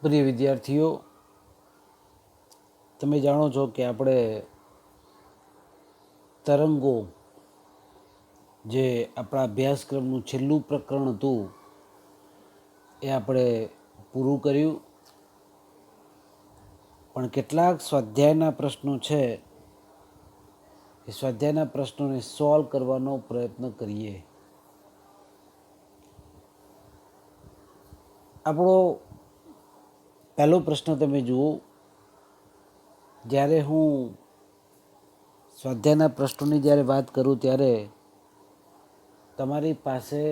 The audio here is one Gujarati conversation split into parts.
પ્રિય વિદ્યાર્થીઓ, તમે જાણો છો કે આપણે તરંગો જે આપણા અભ્યાસક્રમનું છેલ્લું પ્રકરણ હતું એ આપણે પૂરું કર્યું. પણ કેટલાક સ્વાધ્યાયના પ્રશ્નો છે એ સ્વાધ્યાયના પ્રશ્નોને સોલ્વ કરવાનો પ્રયત્ન કરીએ. આપણો પહેલો પ્રશ્ન તમે જુઓ. જ્યારે હું સ્વાધ્યાયના પ્રશ્નોની જ્યારે વાત કરું ત્યારે તમારી પાસે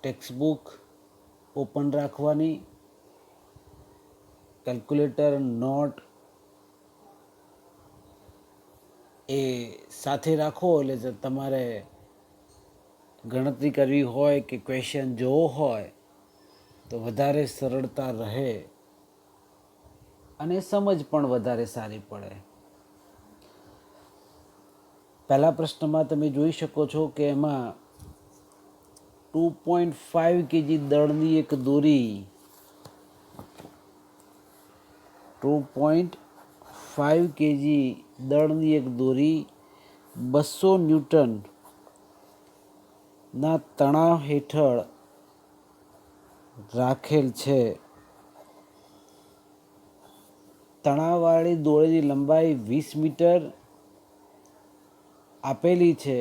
ટેક્સ્ટબુક ઓપન રાખવાની, કેલ્ક્યુલેટર, નોટ એ સાથે રાખો. એટલે તમારે ગણતરી કરવી હોય કે ક્વેશ્ચન જોવો હોય તો વધારે સરળતા રહે અને સમજ પણ વધારે સારી પડે. પહેલા પ્રશ્નમાં તમે જોઈ શકો છો કે એમાં 2.5 kg દળની એક દોરી 2.5 kg દળની એક દોરી 200 ન્યૂટન ના તણાવ હેઠળ રાખેલ છે. તણાવવાળી દોરીની લંબાઈ 20 મીટર આપેલી છે.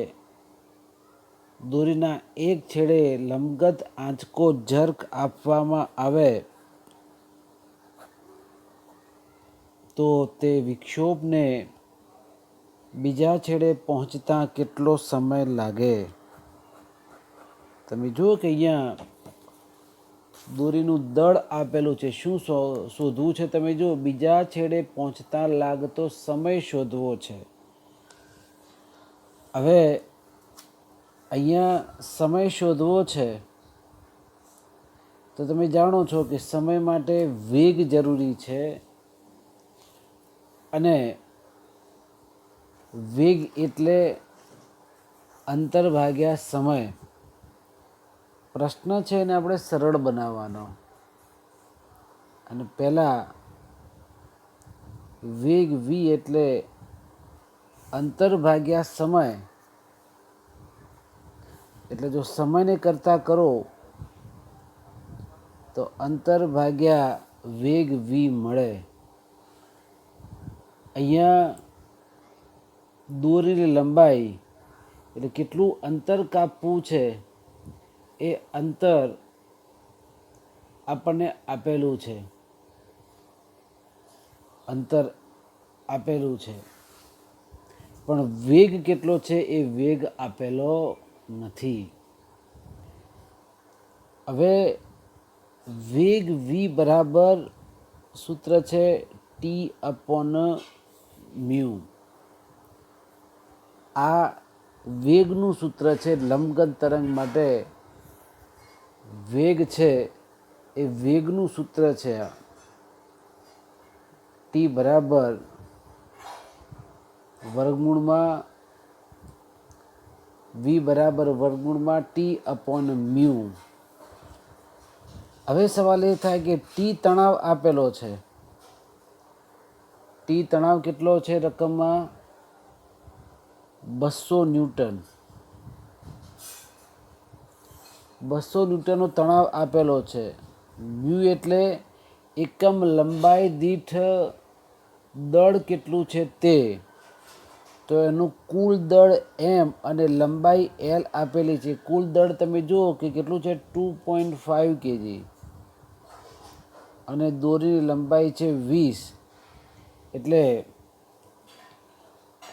દોરીના એક છેડે લંબગત આંચકો ઝર્ક આપવામાં આવે તો તે વિક્ષોભને બીજા છેડે પહોંચતા કેટલો સમય લાગે? તમે જુઓ કે અહીંયા દોરીનું દળ આપેલું છે. શું શોધવું છે? તમે જુઓ, બીજા છેડે પહોંચતા લાગતો સમય શોધવો છે. હવે અહીંયા સમય શોધવો છે તો તમે જાણો છો કે સમય માટે વેગ જરૂરી છે અને વેગ એટલે અંતર ભાગ્યા સમય. પ્રશ્ન છે એને આપણે સરળ બનાવવાનો અને પહેલાં વેગ v એટલે અંતર ભાગ્યા સમય. એટલે જો સમયને કરતાં કરો તો અંતર ભાગ્યા વેગ v મળે. અહીંયા દોરીની લંબાઈ એટલે કેટલું અંતર કાપવું છે એ અંતર આપણને આપેલું છે. અંતર આપેલું છે પણ વેગ કેટલો છે એ વેગ આપેલો નથી. હવે વેગ v બરાબર સૂત્ર છે T/μ. આ વેગનું સૂત્ર છે. લંબગત તરંગ માટે વેગ છે એ વેગનું સૂત્ર છે. T બરાબર વર્ગમૂળમાં v બરાબર વર્ગમૂળમાં T/μ. હવે સવાલ એ થાય કે ટી તણાવ આપેલો છે. ટી તણાવ કેટલો છે? રકમમાં 200 ન્યૂટન. 200 ન્યૂટનનો તણાવ આપેલો છે. મ્યુ એટલે એકમ લંબાઈ દીઠ દળ કેટલું છે તે. તો એનું કુલ દળ m અને લંબાઈ l આપેલી છે. કુલ દળ તમે જુઓ કે કેટલું છે? 2.5 kg અને દોરીની લંબાઈ છે 20. એટલે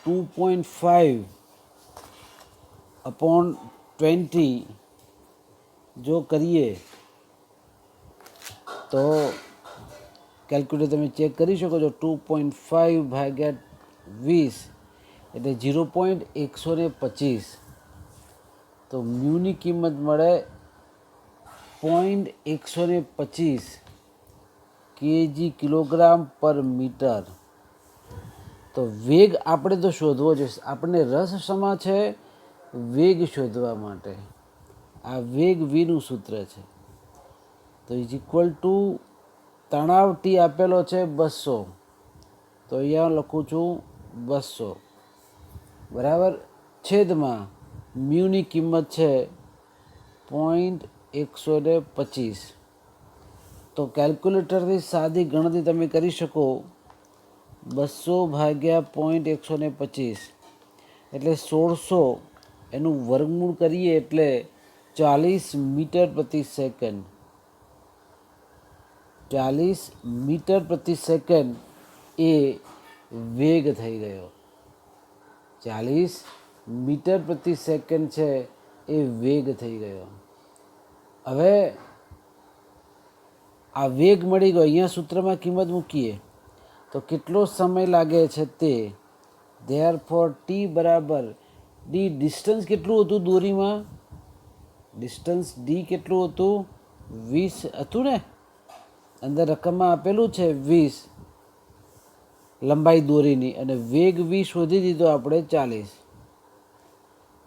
2.5/20 જો કરીએ તો કેલ્ક્યુલેટર તમે ચેક કરી શકો છો. 2.5/20 એટલે 0.125. તો મ્યુની કિંમત મળે 0.125 kg કિલોગ્રામ પર મીટર. તો વેગ આપણે તો શોધવો જોઈએ. આપણને રસ શેમાં છે? વેગ શોધવા માટે. આ વેગ vનું સૂત્ર છે. તો ઇઝ ઇક્વલ ટુ તણાવ ટી આપેલો છે 200, તો અહીંયા લખું છું 200 બરાબર, છેદમાં મ્યુની કિંમત છે 0.125. તો કેલ્ક્યુલેટરથી સાદી ગણતરી તમે કરી શકો. 200 ભાગ્યા 0.125 એટલે 1600, એનું વર્ગમૂળ કરીએ એટલે 40 મીટર પ્રતિ સેકન્ડ. 40 મીટર પ્રતિ સેકન્ડ એ વેગ થઈ ગયો. 40 મીટર પ્રતિ સેકન્ડ છે એ વેગ થઈ ગયો. હવે આ વેગ મળી ગયો. અહીંયા સૂત્રમાં કિંમત મૂકીએ તો કેટલો સમય લાગે છે તે. ધેરફોર ટી બરાબર ડી, ડિસ્ટન્સ કેટલું હતું દોરીમાં? ડિસ્ટન્સ ડી કેટલું હતું? 20 હતું ને, અંદર રકમમાં આપેલું છે 20 લંબાઈ દોરીની, અને વેગ 20 શોધી દીધો આપણે 40.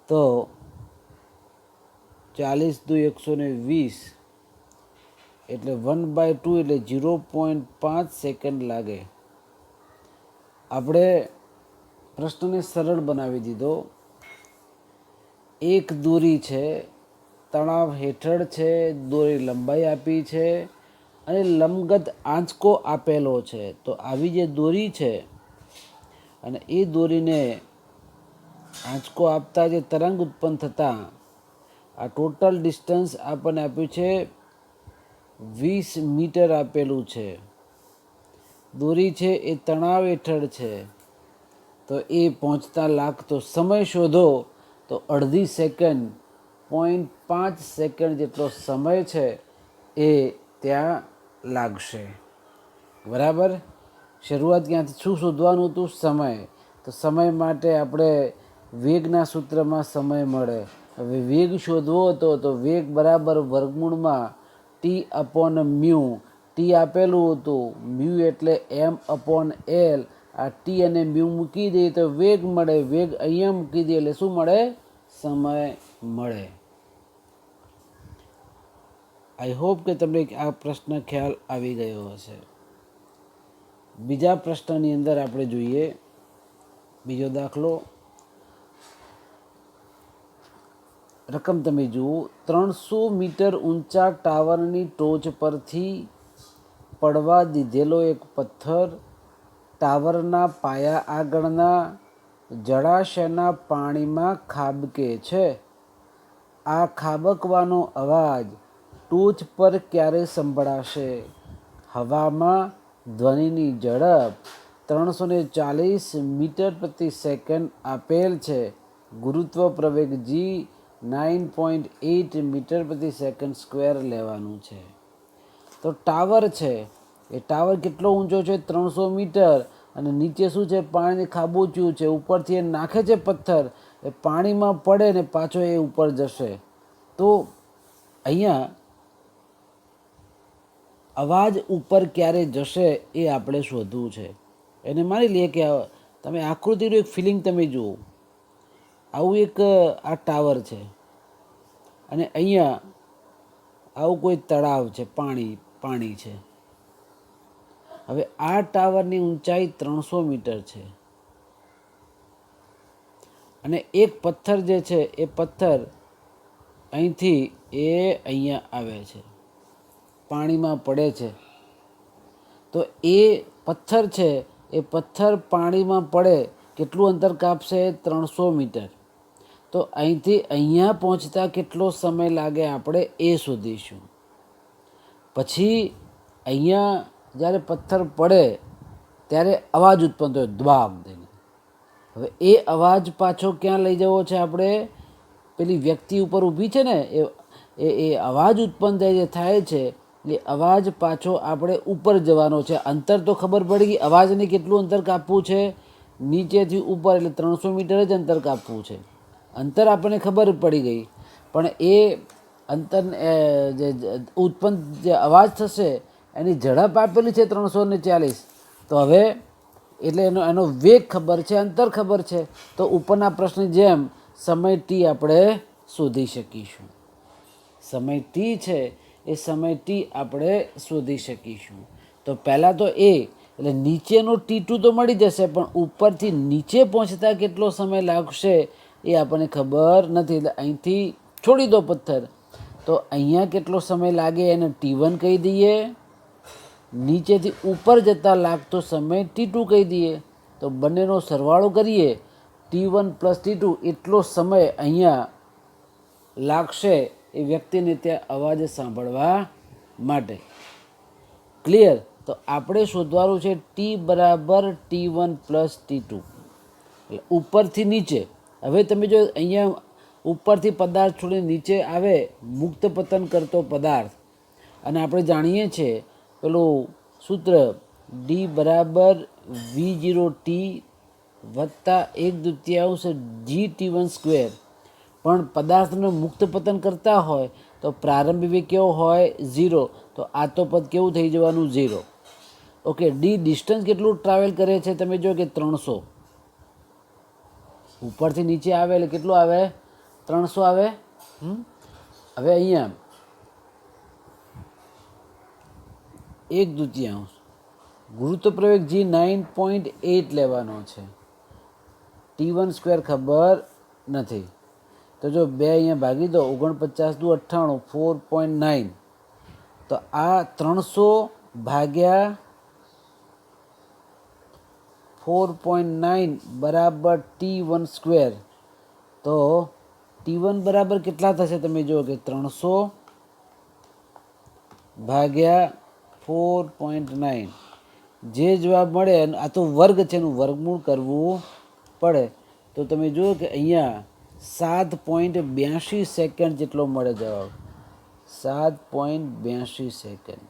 તો 40 દુ 120 એટલે 1/2 એટલે 0.5 સેકન્ડ લાગે. આપણે પ્રશ્નને સરળ બનાવી દીધો. એક દોરી છે, તણાવ હેઠળ છે, દોરી લંબાઈ આપી છે અને લંબગત આંચકો આપેલો છે. તો આવી જે દોરી છે અને એ દોરીને આંચકો આપતા જે તરંગ ઉત્પન્ન થતા, આ ટોટલ ડિસ્ટન્સ આપણને આપ્યું છે 20 મીટર આપેલું છે. દોરી છે એ તણાવ હેઠળ છે, તો એ પહોંચતા લાગતો સમય શોધો. તો અડધી સેકન્ડ, 0.5 સેકન્ડ જેટલો સમય છે એ ત્યાં લાગશે. બરાબર. શરૂઆત ક્યાંથી શું શોધવાનું હતું? સમય. તો સમય માટે આપણે વેગના સૂત્રમાં સમય મળે. હવે વેગ શોધવો હતો તો વેગ બરાબર વર્ગમૂળમાં ટી અપોન મ્યુ. ટી આપેલું હતું, મ્યુ એટલે m/l. આ ટી અને મ્યુ મૂકી દઈએ તો વેગ મળે. વેગ અહીંયા મૂકી દઈએ એટલે શું મળે? સમય મળે. આઈ હોપ કે તમને આ પ્રશ્ન ખ્યાલ આવી ગયો હશે. બીજા પ્રશ્નની અંદર આપણે જોઈએ બીજો દાખલો. રકમ તમે જુઓ. 300 મીટર ઊંચા ટાવરની ટોચ પરથી પડવા દીધેલો એક પથ્થર ટાવરના પાયા આગળના જળાશયના પાણીમાં ખાબકે છે. આ ખાબકવાનો અવાજ ટોચ પર ક્યારે સંભળાશે? હવામાં ધ્વનિની ઝડપ 340 મીટર પ્રતિ સેકન્ડ આપેલ છે. ગુરુત્વ પ્રવેગ જી 9.8 મીટર પ્રતિ સેકન્ડ સ્ક્વેર લેવાનું છે. તો ટાવર છે, એ ટાવર કેટલો ઊંચો છે? 300 મીટર. અને નીચે શું છે? પાણીની ખાબોચિયું છે. ઉપરથી એ નાખે છે પથ્થર, એ પાણીમાં પડે ને પાછો એ ઉપર જશે. તો અહીંયા અવાજ ઉપર ક્યારે જશે એ આપણે શોધવું છે. એને માની લઈએ કે તમે આકૃતિનું એક ફિલિંગ તમે જુઓ. આવું એક આ ટાવર છે અને અહીંયા આવું કોઈ તળાવ છે, પાણી છે. હવે આ ટાવરની ઊંચાઈ 300 મીટર છે અને એક પથ્થર જે છે એ પથ્થર અહીંથી એ અહીંયા આવે છે, પાણીમાં પડે છે. તો એ પથ્થર છે, એ પથ્થર પાણીમાં પડે કેટલું અંતર કાપશે? 300 મીટર. તો અહીંથી અહીંયા પહોંચતા કેટલો સમય લાગે આપણે એ શોધીશું. પછી અહીંયા જ્યારે પથ્થર પડે ત્યારે અવાજ ઉત્પન્ન થયો, ધ્વાબ દઈને. હવે એ અવાજ પાછો ક્યાં લઈ જવો છે આપણે? પેલી વ્યક્તિ ઉપર ઊભી છે ને, એ અવાજ ઉત્પન્ન થાય છે એ અવાજ પાછો આપણે ઉપર જવાનો છે. અંતર તો ખબર પડી ગઈ, અવાજને કેટલું અંતર કાપવું છે? નીચેથી ઉપર, એટલે 300 મીટર જ અંતર કાપવું છે. અંતર આપણને ખબર પડી ગઈ, પણ એ અંતર જે ઉત્પન્ન જે અવાજ થશે એની ઝડપ આપેલી છે 340. તો હવે એટલે એનો વેગ ખબર છે, અંતર ખબર છે. તો ઉપરના પ્રશ્નની જેમ સમય ટી આપણે શોધી શકીશું. સમય ટી છે એ સમય ટી આપણે શોધી શકીશું. તો પહેલાં તો એ એટલે નીચેનો T2 તો મળી જશે, પણ ઉપરથી નીચે પહોંચતા કેટલો સમય લાગશે એ આપણને ખબર નથી. એટલે અહીંથી છોડી દો પથ્થર, તો અહીંયા કેટલો સમય લાગે એને T1 કહી દઈએ, નીચેથી ઉપર જતાં લાગતો સમય T2 કહી દઈએ. તો બંનેનો સરવાળો કરીએ, T1 + T2 એટલો સમય અહીંયા લાગશે એ વ્યક્તિને ત્યાં અવાજ સાંભળવા માટે. ક્લિયર? તો આપણે શોધવાનું છે T = T1 + T2, એટલે ઉપરથી નીચે. હવે તમે જો અહીંયા ઉપરથી પદાર્થ છોડીને નીચે આવે મુક્ત પતન કરતો પદાર્થ, અને આપણે જાણીએ છીએ પેલું સૂત્ર D = V0T + 1/2 GT1². પણ પદાર્થનું મુક્ત પતન કરતા હોય તો પ્રારંભિક વેગ કેવો હોય? 0. તો આ તો પદ કેવું થઈ જવાનું? 0. ઓકે. ડી ડિસ્ટન્સ કેટલું ટ્રાવેલ કરે છે? તમે જો કે 300. ઉપરથી નીચે આવે એટલે કેટલું આવે? 300 આવે. હવે અહીંયા 1/2 ગુરુત્વ પ્રવેગ G 9.8 લેવાનો છે. T1² ખબર નથી. તો જો 2 અહીંયા ભાગી દો, 49 દુ 98, 4.9. તો આ 300 ભાગ્યા 4.9 બરાબર T1². તો T1 બરાબર કેટલા થશે? તમે જુઓ કે 300 ભાગ્યા 4.9. જે જવાબ મળે, આ તો વર્ગ છે, એનું વર્ગમૂળ કરવું પડે. તો તમે જુઓ કે અહીંયા 7.82 સેકન્ડ જેટલો મળે જવાબ. 7.82 સેકન્ડ.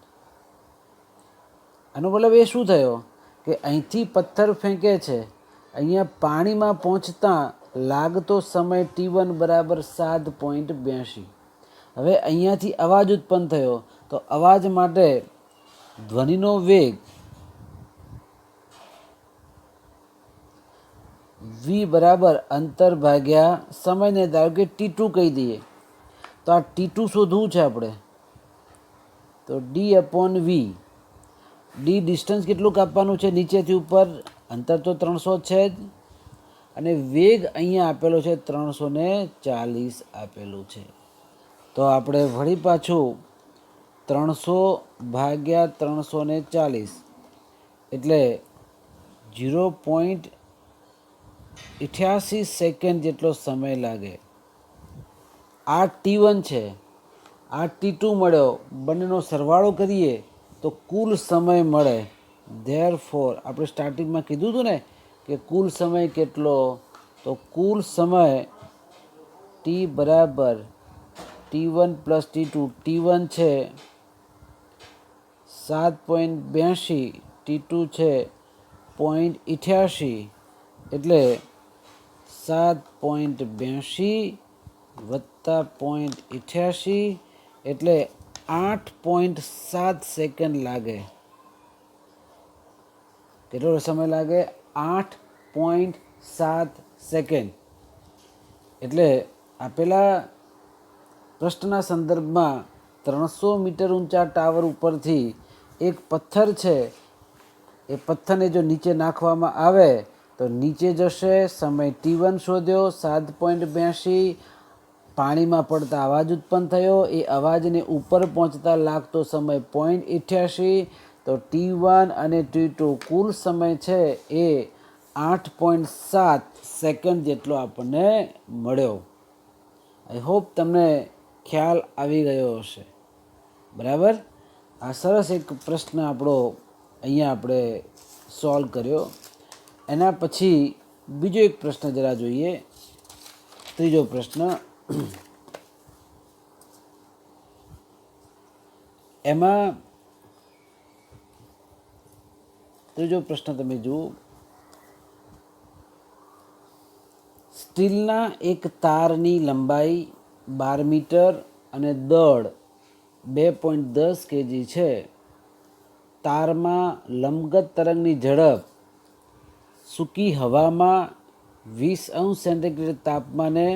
આનો મતલબ એ શું થયો કે અહીંથી પથ્થર ફેંકે છે, અહીંયા પાણીમાં પહોંચતા લાગતો સમય T1 = 7.82. હવે અહીંયાથી અવાજ ઉત્પન્ન થયો, તો અવાજ માટે ધ્વનિનો વેગ V = અંતર ભાગ્યા સમયને ધારો કે T2 કહી દઈએ. તો આ T2 શોધવું છે આપણે, તો D/V. ડી ડિસ્ટન્સ કેટલું કાપવાનું છે નીચેથી ઉપર? અંતર તો 300 છે જ, અને વેગ અહીંયા આપેલો છે 340 આપેલું છે. તો આપણે વળી પાછું 300 ભાગ્યા 340 એટલે 0.88 સેકન્ડ જેટલો સમય લાગે. આ T1 છે, આ T2 મળ્યો, બંનેનો સરવાળો કરીએ તો કુલ સમય મળે. ધેરફોર આપણે સ્ટાર્ટિંગમાં કીધું હતું ને કે કુલ સમય કેટલો? તો કુલ સમય T = T1 + T2. T1 છે 7.82, T2 છે 0.88, એટલે 7.82 વત્તા 0.88 એટલે 8.7 સેકન્ડ લાગે. કેટલો સમય લાગે? 8.7 સેકન્ડ. એટલે આપેલા પ્રશ્નના સંદર્ભમાં 300 મીટર ઊંચા ટાવર ઉપરથી એક પથ્થર છે, એ પથ્થરને જો નીચે નાખવામાં આવે તો નીચે જશે. સમય T1 શોધ્યો 7.82. પાણીમાં પડતા અવાજ ઉત્પન્ન થયો, એ અવાજને ઉપર પહોંચતા લાગતો સમય 0.88. તો T1 અને T2 કુલ સમય છે એ 8.7 સેકન્ડ જેટલો આપણને મળ્યો. આઈ હોપ તમને ખ્યાલ આવી ગયો હશે. બરાબર. આ સરસ એક પ્રશ્ન આપણો અહીંયા આપણે સોલ્વ કર્યો. એના પછી બીજો એક પ્રશ્ન જરા જોઈએ. ત્રીજો પ્રશ્ન. એમાં ત્રીજો પ્રશ્ન તમે જુઓ. સ્ટીલના એક તારની લંબાઈ 12 મીટર અને દળ 2.10 kg છે. તારમાં લંબગત તરંગની ઝડપ સૂકી હવામાં 20° સેન્ટીગ્રેડ તાપમાને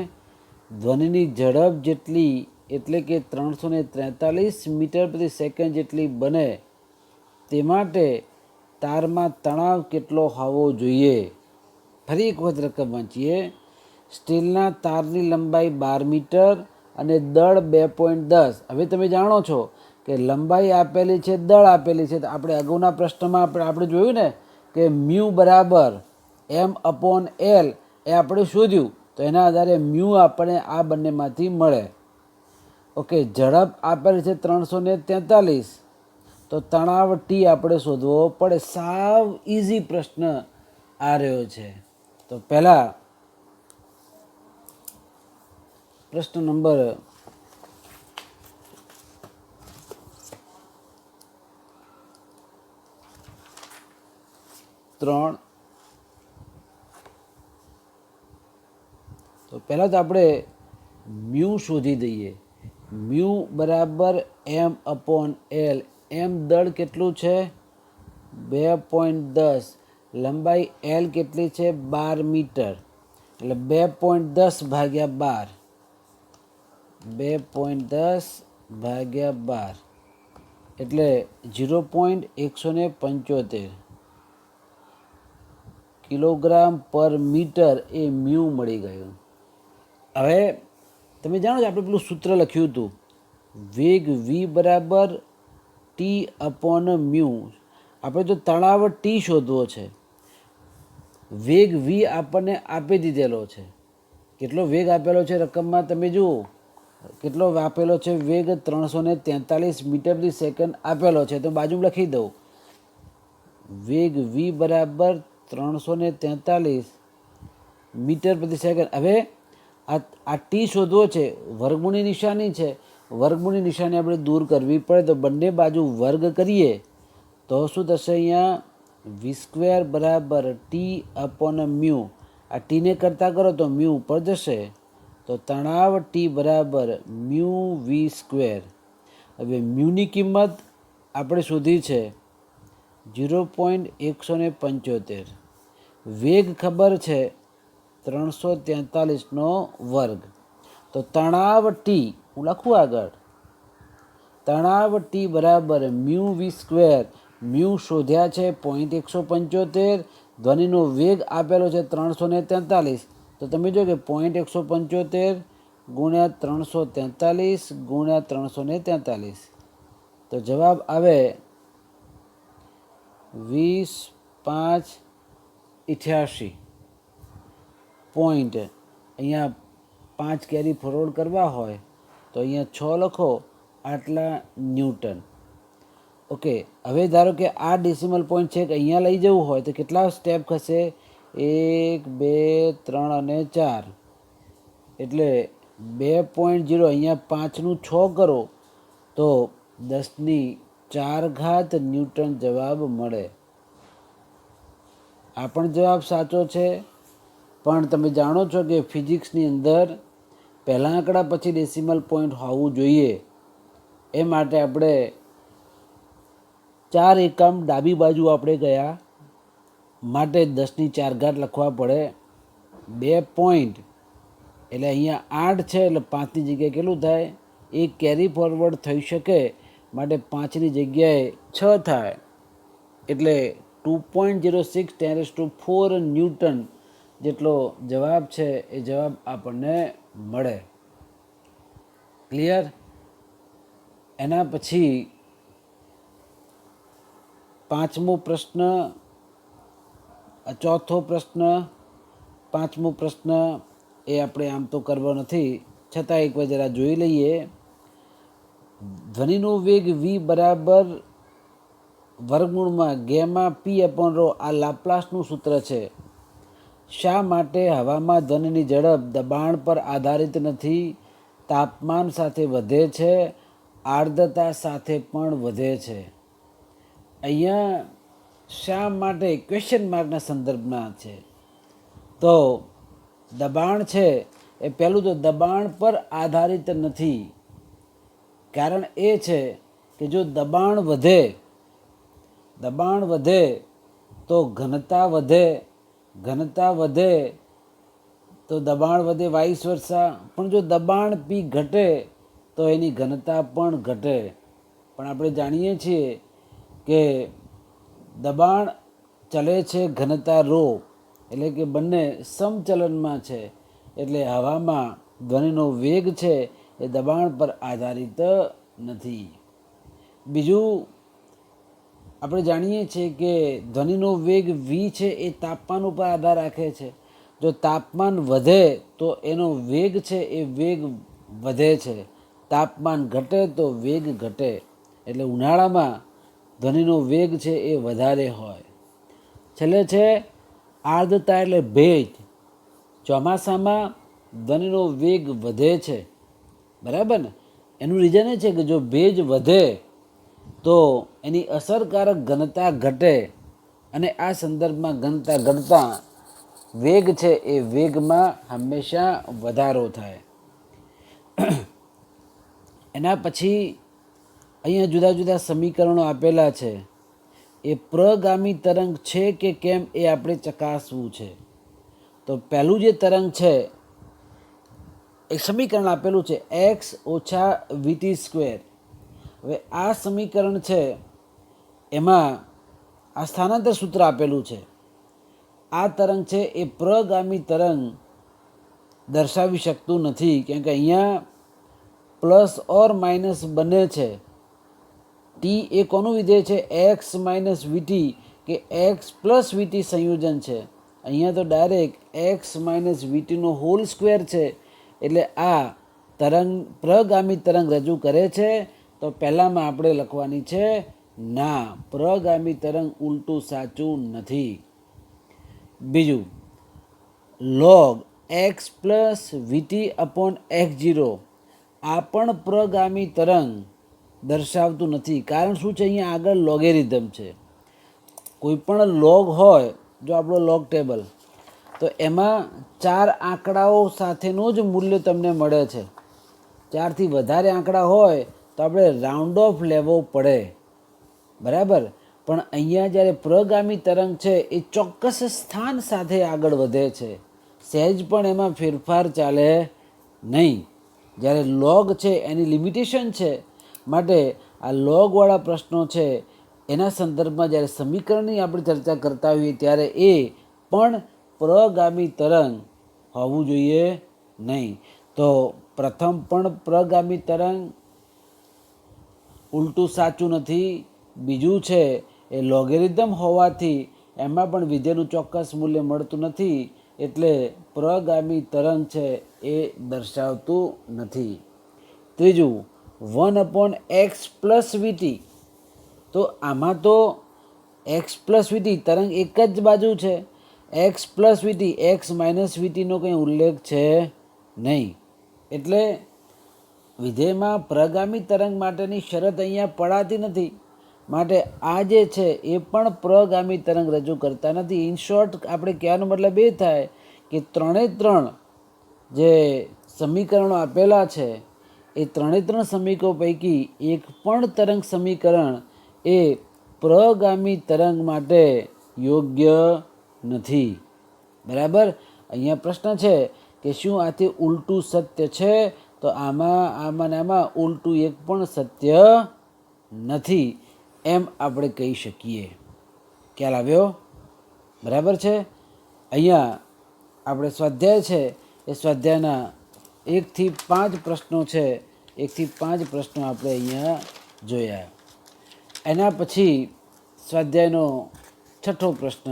ધ્વનિની ઝડપ જેટલી એટલે કે 343 મીટર પ્રતિ સેકન્ડ જેટલી બને તે માટે તારમાં તણાવ કેટલો હોવો જોઈએ? ફરી એક વખત રકમ વાંચીએ. સ્ટીલના તારની લંબાઈ 12 મીટર અને દળ 2.10. હવે તમે જાણો છો કે લંબાઈ આપેલી છે, દળ આપેલી છે. તો આપણે અગાઉના પ્રશ્નમાં આપણે જોયું ને કે મ્યુ બરાબર M/L એ આપણે શોધ્યું. તો એના આધારે મ્યુ આપણે આ બંનેમાંથી મળે. ઓકે, ઝડપ આપેલી છે 343. તો તણાવ ટી આપણે શોધવો પડે. સાવ ઇઝી પ્રશ્ન આ રહ્યો છે. તો પહેલા પ્રશ્ન નંબર 3. તો પહેલાં તો આપણે મ્યુ શોધી દઈએ. મ્યુ બરાબર M/L. એમ દળ કેટલું છે? 2.10. લંબાઈ L કેટલી છે? 12 મીટર. એટલે 2.10 ભાગ્યા 12. 2.10 ભાગ્યા 12 એટલે 0.175 કિલોગ્રામ પર મીટર એ મ્યુ મળી ગયું. હવે તમે જાણો છો આપણે પેલું સૂત્ર લખ્યું હતું, વેગ v બરાબર T/મ્યુ. આપણે તો તણાવ ટી શોધવો છે. વેગ v આપણને આપી દીધેલો છે. કેટલો વેગ આપેલો છે રકમમાં તમે જુઓ. કેટલો આપેલો છે વેગ? 343 મીટર પ્રતિ સેકન્ડ આપેલો છે. તો બાજુમાં લખી દઉં, વેગ v બરાબર 343 મીટર પ્રતિ સેકન્ડ. હવે આ ટી શોધવો છે. વર્ગમૂળની નિશાની છે, વર્ગમૂળની નિશાની આપણે દૂર કરવી પડે. તો બંને બાજુ વર્ગ કરીએ તો શું થશે? અહીંયા v² બરાબર T/મ્યુ. આ ટીને કરતાં કરો તો મ્યુ ઉપર જશે. તો તણાવ ટી બરાબર મ્યુ v². હવે મ્યુની કિંમત આપણે શોધી છે 0.175. વેગ ખબર છે 343નો વર્ગ. તો તણાવ ટી હું લખું આગળ, તણાવ ટી બરાબર મ્યુ v². મ્યુ શોધ્યા છે 0.175. ધ્વનિનો વેગ આપેલો છે 343. તો તમે જો કે 0.175 ગુણ્યા 343 ગુણ્યા 343. તો જવાબ આવે 20.588 પોઈન્ટ. અહીંયા 5 કેરી ફોરવર્ડ કરવા હોય તો અહીંયા 6 લખો, આટલા ન્યૂટન. ઓકે, હવે ધારો કે આ ડેસિમલ પોઈન્ટ છે કે અહીંયા લઈ જવું હોય તો કેટલા સ્ટેપ થશે? 1 2 3 અને 4. એટલે 2.0 અહીંયા 5નું 6 કરો તો 10⁴ ન્યૂટન જવાબ મળે. આ પણ જવાબ સાચો છે. પણ તમે જાણો છો કે ફિઝિક્સની અંદર પહેલા આંકડા પછી ડેસિમલ પોઈન્ટ હોવું જોઈએ. એ માટે આપણે 4 એકમ ડાબી બાજુ આપણે ગયા માટે 10⁴ લખવા પડે. 2 પોઈન્ટ એટલે અહીંયા 8 છે એટલે 5ની જગ્યાએ કેટલું થાય? 1 કેરી ફોરવર્ડ થઈ શકે માટે 5ની જગ્યાએ 6 થાય. એટલે 2.06 × 10⁴ ન્યૂટન જેટલો જવાબ છે એ જવાબ આપણને મળે. ક્લિયર? એના પછી 5મો પ્રશ્ન, 4થો પ્રશ્ન, 5મો પ્રશ્ન એ આપણે આમ તો કરવો નથી, છતાં એક વાર જરા જોઈ લઈએ. ધ્વનિનો વેગ v બરાબર વર્ગમૂળમાં ગેમા p/ρ. આ લાપ્લાસનું સૂત્ર છે. શા માટે હવામાં ધ્વનિની ઝડપ દબાણ પર આધારિત નથી? તાપમાન સાથે વધે છે, આર્દ્રતા સાથે પણ વધે છે. અહીંયા શા માટે ક્વેશ્ચન માર્કના સંદર્ભમાં છે. તો દબાણ છે એ પહેલું તો દબાણ પર આધારિત નથી. કારણ એ છે કે જો દબાણ વધે તો ઘનતા વધે, ઘનતા વધે તો દબાણ વધે, વાઇસ વર્સા. પણ જો દબાણ પી ઘટે તો એની ઘનતા પણ ઘટે. પણ આપણે જાણીએ છીએ કે દબાણ ચલે છે ઘનતા રો, એટલે કે બંને સમચલનમાં છે, એટલે હવામાં ધ્વનિનો વેગ છે એ દબાણ પર આધારિત નથી. બીજું આપણે જાણીએ છીએ કે ધ્વનિનો વેગ v છે એ તાપમાન ઉપર આધાર રાખે છે. જો તાપમાન વધે તો એનો વેગ છે એ વેગ વધે છે, તાપમાન ઘટે તો વેગ ઘટે. એટલે ઉનાળામાં ધ્વનિનો વેગ છે એ વધારે હોય. છેલ્લે છે આર્દ્રતા એટલે ભેજ. ચોમાસામાં ધ્વનિનો વેગ વધે છે, બરાબર ને. એનું રીઝન એ છે કે જો ભેજ વધે તો એની અસરકારક ઘનતા ઘટે, અને આ સંદર્ભમાં ઘનતા ઘટતા વેગ છે એ વેગમાં હંમેશા વધારો થાય. એના પછી અહીંયા જુદા જુદા સમીકરણો આપેલા છે. એ પ્રગામી તરંગ છે કે કેમ એ આપણે ચકાસવું છે. તો પહેલું જે તરંગ છે એક સમીકરણ આપેલું છે x ઓછા વીટી સ્ક્વેર. હવે આ સમીકરણ છે એમાં આ સ્થાનાંતર સૂત્ર આપેલું છે. આ તરંગ છે એ પ્રગામી તરંગ દર્શાવી શકતું નથી, કેમ કે અહીંયા પ્લસ ઓર માઇનસ બંને છે. ટી એ કોનું વિધેય છે? એક્સ માઇનસ વીટી કે એક્સ પ્લસ વીટી સંયોજન છે. અહીંયા તો ડાયરેક્ટ એક્સ માઇનસ વીટીનો હોલ સ્ક્વેર છે. એટલે આ તરંગ પ્રગામી તરંગ રજૂ કરે છે. તો પહેલાંમાં આપણે લખવાની છે ના, પ્રગામી તરંગ ઉલટું સાચું નથી. બીજું log x plus v t upon x0 આ પણ પ્રગામી તરંગ દર્શાવતું નથી. કારણ શું છે? અહીંયા આગળ લોગેરિધમ છે. કોઈ પણ લોગ હોય, જો આપણો લોગ ટેબલ, તો એમાં 4 આંકડાઓ સાથેનું જ મૂલ્ય તમને મળે છે. 4થી વધારે આંકડા હોય તો આપણે રાઉન્ડ ઓફ લેવો પડે, બરાબર. પણ અહીંયા જ્યારે પ્રગામી તરંગ છે એ ચોક્કસ સ્થાન સાથે આગળ વધે છે, સહેજ પણ એમાં ફેરફાર ચાલે નહીં. જ્યારે લોગ છે એની લિમિટેશન છે, માટે આ લોગવાળા પ્રશ્નો છે એના સંદર્ભમાં જ્યારે સમીકરણની આપણે ચર્ચા કરતા હોઈએ ત્યારે એ પણ પ્રગામી તરંગ હોવું જોઈએ નહીં. તો પ્રથમ પણ પ્રગામી તરંગ ઉલટું સાચું નથી. બીજું છે એ લોગેરિધમ હોવાથી એમાં પણ વિધેયનું ચોક્કસ મૂલ્ય મળતું નથી, એટલે પ્રગામી તરંગ છે એ દર્શાવતું નથી. ત્રીજું 1/x પ્લસ વીટી. તો આમાં તો એક્સ પ્લસ વીટી તરંગ એક જ બાજુ છે. એક્સ પ્લસ વીટી, એક્સ માઇનસ વીટીનો કંઈ ઉલ્લેખ છે નહીં. એટલે વિધેયમાં પ્રગામી તરંગ માટેની શરત અહીંયા પડાતી નથી. માટે આ જે છે એ પણ પ્રગામી તરંગ રજૂ કરતા નથી. ઇન શોર્ટ આપણે કહેવાનો મતલબ એ થાય કે 3 જે સમીકરણો આપેલા છે એ 3 સમીકરણો પૈકી એક પણ તરંગ સમીકરણ એ પ્રગામી તરંગ માટે યોગ્ય નથી, બરાબર. અહીંયા પ્રશ્ન છે કે શું આથી ઉલટું સત્ય છે? તો આમાં ઉલટું એક પણ સત્ય નથી એમ આપણે કહી શકીએ. ખ્યાલ આવ્યો? બરાબર છે. અહીંયા આપણે સ્વાધ્યાય છે એ સ્વાધ્યાયના 1 થી 5 પ્રશ્નો છે. 1 થી 5 પ્રશ્નો આપણે અહીંયા જોયા. એના પછી સ્વાધ્યાયનો 6થો પ્રશ્ન.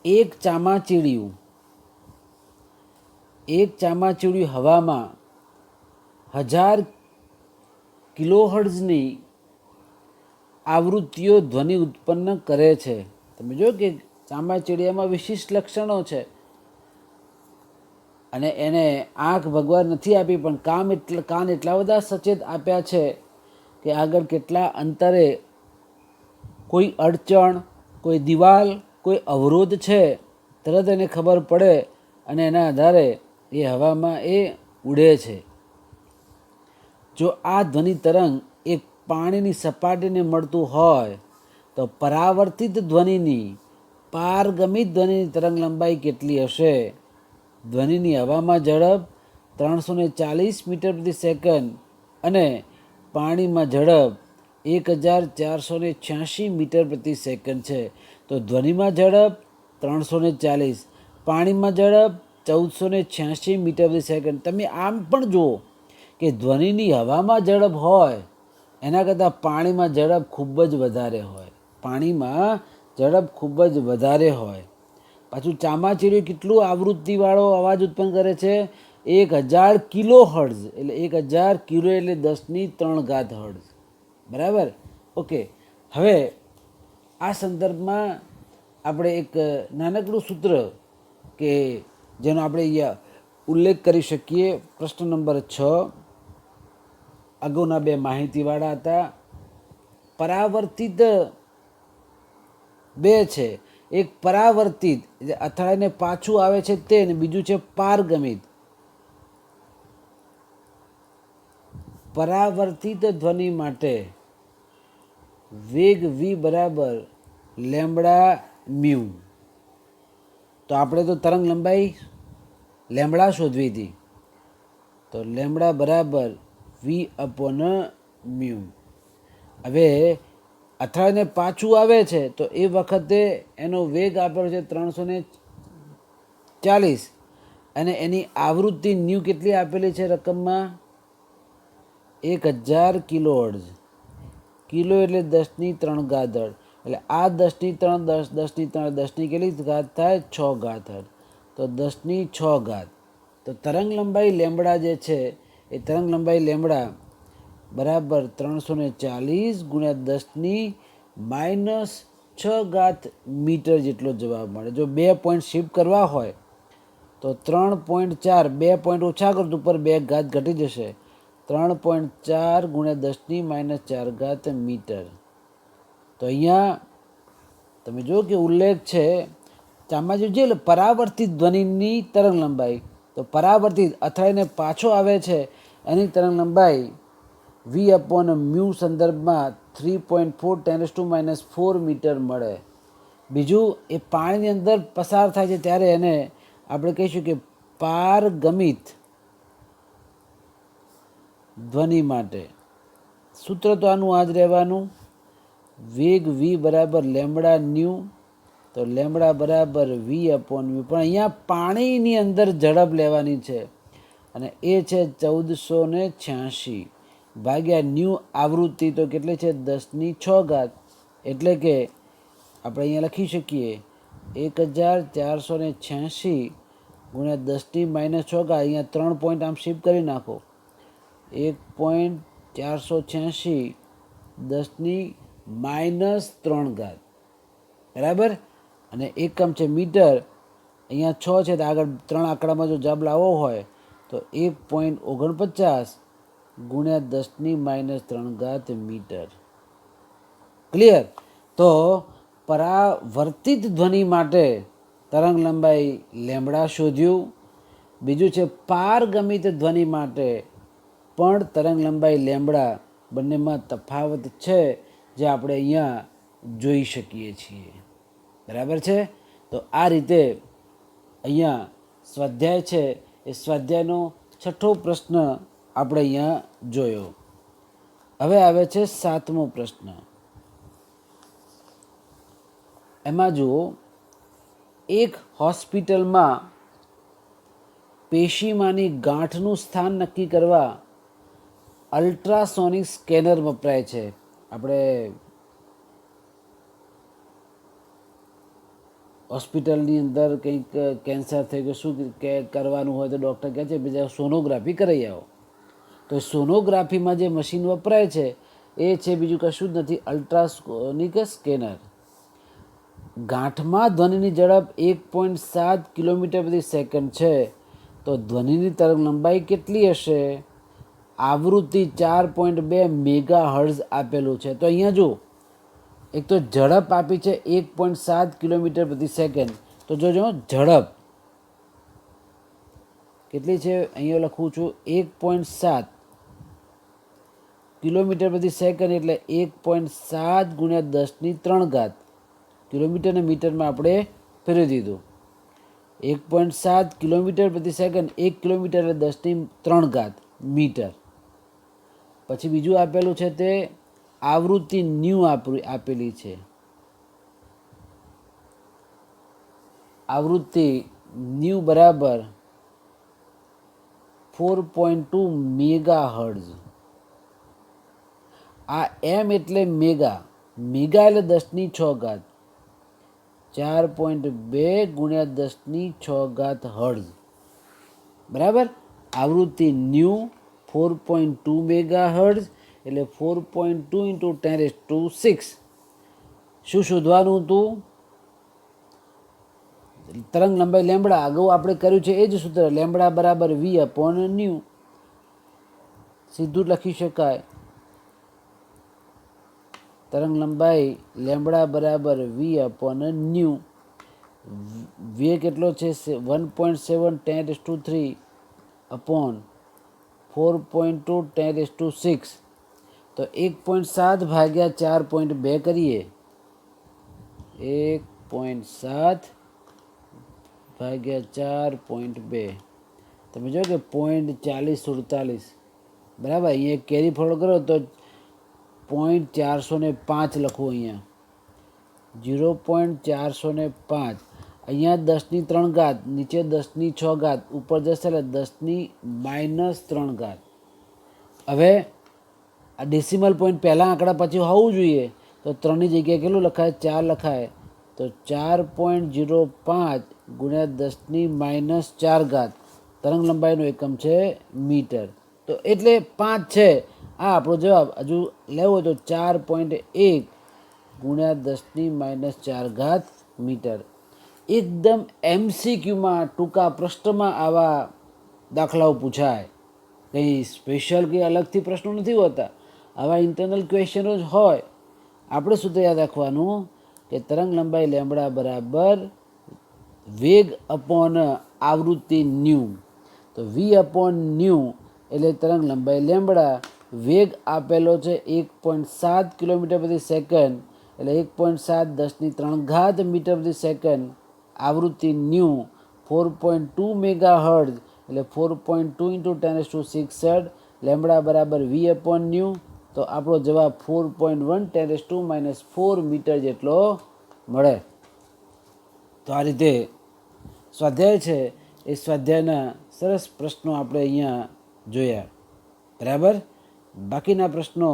એક ચામાચીડિયું હવામાં 1000 કિલોહર્ટ્ઝની આવૃત્તિઓ ધ્વનિ ઉત્પન્ન કરે છે. તમે જો કે ચામાચીડિયામાં વિશિષ્ટ લક્ષણો છે, અને એને આંખ ભગવાન નથી આપી, પણ કાન એટલા બધા સચેત આપ્યા છે કે આગળ કેટલા અંતરે કોઈ અડચણ, કોઈ દિવાલ, કોઈ અવરોધ છે તરત એને ખબર પડે, અને એના આધારે એ હવામાં એ ઉડે છે. જો આ ધ્વનિ તરંગ એક પાણીની સપાટીને મળતું હોય તો પરાવર્તિત ધ્વનિની પારગમિત ધ્વનિની તરંગ લંબાઈ કેટલી હશે? ધ્વનિની હવામાં ઝડપ 340 મીટર પ્રતિ સેકન્ડ અને પાણીમાં ઝડપ 1486 મીટર પ્રતિ સેકન્ડ છે. તો ધ્વનિમાં ઝડપ 340, પાણીમાં ઝડપ 1486 મીટર પ્રતિ સેકન્ડ. તમે આમ પણ જુઓ કે ધ્વનિની હવામાં ઝડપ હોય એના કરતાં પાણીમાં ઝડપ ખૂબ જ વધારે હોય. પાણીમાં ઝડપ ખૂબ જ વધારે હોય. પાછું ચામાચીડિયું કેટલું આવૃત્તિવાળો અવાજ ઉત્પન્ન કરે છે? 1000 કિલો હર્ટ્ઝ. એટલે 1000 કિલો એટલે 10³ હર્ટ્ઝ. બરાબર? ઓકે. હવે આ સંદર્ભમાં આપણે એક નાનકડું સૂત્ર કે જેનો આપણે અહીંયા ઉલ્લેખ કરી શકીએ. પ્રશ્ન નંબર 6 અગાઉના બે માહિતીવાળા હતા. પરાવર્તિત બે છે. એક પરાવર્તિત અથડાઈને પાછું આવે છે તે, અને બીજું છે પારગમિત. પરાવર્તિત ધ્વનિ માટે વેગ v બરાબર લેમ્બડા મ્યુ. તો આપણે તો તરંગ લંબાઈ લેમ્બડા શોધવી હતી. તો લેમ્બડા બરાબર v/μ. હવે અથડાઈને પાછું આવે છે તો એ વખતે એનો વેગ આપેલો છે 340 અને એની આવૃત્તિ ન્યૂ કેટલી આપેલી છે રકમમાં? 1000 કિલો હર્ટ્ઝ. કિલો એટલે 10³ એટલે આ 10³ 10 10 કેટલી ઘાત થાય? 6 ઘાત હર્ટ્ઝ. તો 10⁶. તો તરંગ લંબાઈ લેમ્બડા જે છે એ તરંગ લંબાઈ લેમ્બડા બરાબર 340 × 10⁻⁶ મીટર જેટલો જવાબ મળે. જો 2 પોઈન્ટ શિફ્ટ કરવા હોય તો 3.4, 2 પોઈન્ટ ઓછા કરો તો ઉપર 2 ઘાત ઘટી જશે. 3.4 × 10⁻⁴ મીટર. તો અહીંયા તમે જો કે ઉલ્લેખ છે ચામાચીડિયું જે પરાવર્તિત ધ્વનિની તરંગ લંબાઈ. તો પરાવર્તિત અથડાઈને પાછો આવે છે એની તરંગ લંબાઈ v/μ સંદર્ભમાં 3.4 × 10⁻⁴ મીટર મળે. બીજું એ પાણીની અંદર પસાર થાય છે ત્યારે એને આપણે કહીશું કે પારગમિત ધ્વનિ માટે સૂત્ર તો આનું આ જ રહેવાનું. વેગ v બરાબર લેમ્બડા ન્યુ. તો લેમ્બડા બરાબર v/μ. પણ અહીંયા પાણીની અંદર ઝડપ લેવાની છે અને એ છે 1486 ભાગ્યા ન્યૂ આવૃત્તિ. તો કેટલી છે? 10⁶. એટલે કે આપણે અહીંયા લખી શકીએ 1486 × 10⁻⁶. અહીંયા 3 પોઈન્ટ આમ શિફ્ટ કરી નાખો. 1.486 10⁻⁻3. બરાબર? અને એકમ છે મીટર. અહીંયા 6 છે તો આગળ 3 આંકડામાં જો જવાબ લાવવો હોય તો 1.49 × 10⁻³ મીટર. ક્લિયર? તો પરાવર્તિત ધ્વનિ માટે તરંગ લંબાઈ લેમ્બડા શોધ્યું. બીજું છે પારગમિત ધ્વનિ માટે પણ તરંગ લંબાઈ લેમ્બડા. બંનેમાં તફાવત છે જે આપણે અહીંયા જોઈ શકીએ છીએ. બરાબર છે? તો આ રીતે અહીંયા સ્વાધ્યાય છે એ સ્વાધ્યાયનો 6થો પ્રશ્ન આપણે અહીંયા જોયો. હવે આવે છે 7મો પ્રશ્ન. એમાં જુઓ, એક હોસ્પિટલમાં પેશીમાંની ગાંઠનું સ્થાન નક્કી કરવા અલ્ટ્રાસોનિક સ્કેનર વપરાય છે. આપણે હોસ્પિટલની અંદર કંઈક કેન્સર થઈ ગયું શું કરવાનું હોય તો ડૉક્ટર કહે છે બીજા સોનોગ્રાફી કરાવી આવો. તો સોનોગ્રાફીમાં જે મશીન વપરાય છે એ છે બીજું કશું જ નથી, અલ્ટ્રાસોનિક સ્કેનર. ગાંઠમાં ધ્વનિની ઝડપ 1.7 કિલોમીટર પ્રતિ સેકન્ડ છે. તો ધ્વનિની તરંગ લંબાઈ કેટલી હશે? આવૃત્તિ 4.2 મેગાહર્ટ્ઝ આપેલું છે. તો અહીંયા જો એક તો ઝડપ આપી છે 1.7 કિલોમીટર પ્રતિ સેકન્ડ. તો જોજો ઝડપ કેટલી છે અહીંયા લખું છું 1.7 કિલોમીટર પ્રતિ સેકન્ડ એટલે 1.7 × 10⁻³ કિલોમીટર ને મીટરમાં આપણે ફેરવી દીધું. 1.7 કિલોમીટર પ્રતિ સેકન્ડ 1 કિલોમીટર એટલે 10⁻³ મીટર. પછી બીજું આપેલું છે તે આવૃત્તિ ન્યૂ આપેલી છે. આવૃત્તિ ન્યૂ બરાબર 4.2 મેગા હર્ટ્ઝ. આ એમ એટલે મેગા, મેગા એટલે 10⁶ 4.2 ગુણ્યા 10⁶ હર્ટ્ઝ બરાબર. આવૃત્તિ ન્યૂ 4.2 મેગા હર્ટ્ઝ એટલે 4.2 × 10⁶. શું શોધવાનું હતું? તરંગ લંબાઈ લેમ્બડા. અગાઉ આપણે કર્યું છે એ જ સૂત્ર, લેમ્બડા બરાબર v/ન્યૂ. સીધું લખી શકાય. તરંગ લંબાઈ લેમ્બડા બરાબર v/ન્યૂ. વે કેટલો છે? 1.7 10⁻³ અપોન 4.2 10⁶. તો 1.7 ભાગ્યા 4.2 કરીએ. 1.7 ભાગ્યા 4.2. તમે જો કે 0.4047 બરાબર. અહીંયા કેરી ફોરવર્ડ કરો તો 0.405 લખવું. અહીંયા 0.405. અહીંયા 10⁻³ નીચે 10⁻⁶ ઉપર જશે એટલે 10⁻³ હવે આ ડેસિમલ પોઈન્ટ પહેલાં આંકડા પછી હોવું જોઈએ, તો 3ની જગ્યાએ કેટલું લખાય? 4 લખાય. તો 4.05 ગુણ્યા 10⁻⁴ તરંગ લંબાઈનો એકમ છે મીટર. તો એટલે 5 છે આ આપણો જવાબ. હજુ લેવો હોય તો 4.1 ગુણ્યા 10⁻⁴ મીટર. એકદમ MCQમાં ટૂંકા પ્રશ્નમાં આવા દાખલાઓ પૂછાય. કંઈ સ્પેશિયલ કંઈ અલગથી પ્રશ્નો નથી હોતા, આવા ઇન્ટરનલ ક્વેશ્ચનો જ હોય. આપણે શું યાદ રાખવાનું કે તરંગ લંબાઈ લેમ્બડા બરાબર વેગ અપોન આવૃત્તિ ન્યૂ. તો v/ન્યૂ એટલે તરંગ લંબાઈ લેમ્બડા. વેગ આપેલો છે 1.7 કિલોમીટર/સેકન્ડ એટલે 1.7 10⁻³ મીટર/સેકન્ડ. આવૃત્તિ ન્યૂ 4.2 મેગા હર્ટ્ઝ એટલે 4.2 × 10⁶. લેમ્બડા બરાબર v/ન્યૂ. તો આપણો જવાબ 4.1 10⁻⁻⁴ મીટર જેટલો મળે. તો આ રીતે સ્વાધ્યાય છે એ સ્વાધ્યાયના સરસ પ્રશ્નો આપણે અહીંયા જોયા બરાબર. બાકીના પ્રશ્નો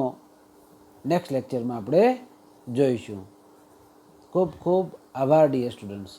નેક્સ્ટ લેક્ચરમાં આપણે જોઈશું. ખૂબ ખૂબ આભાર ડિયર સ્ટુડન્ટ્સ.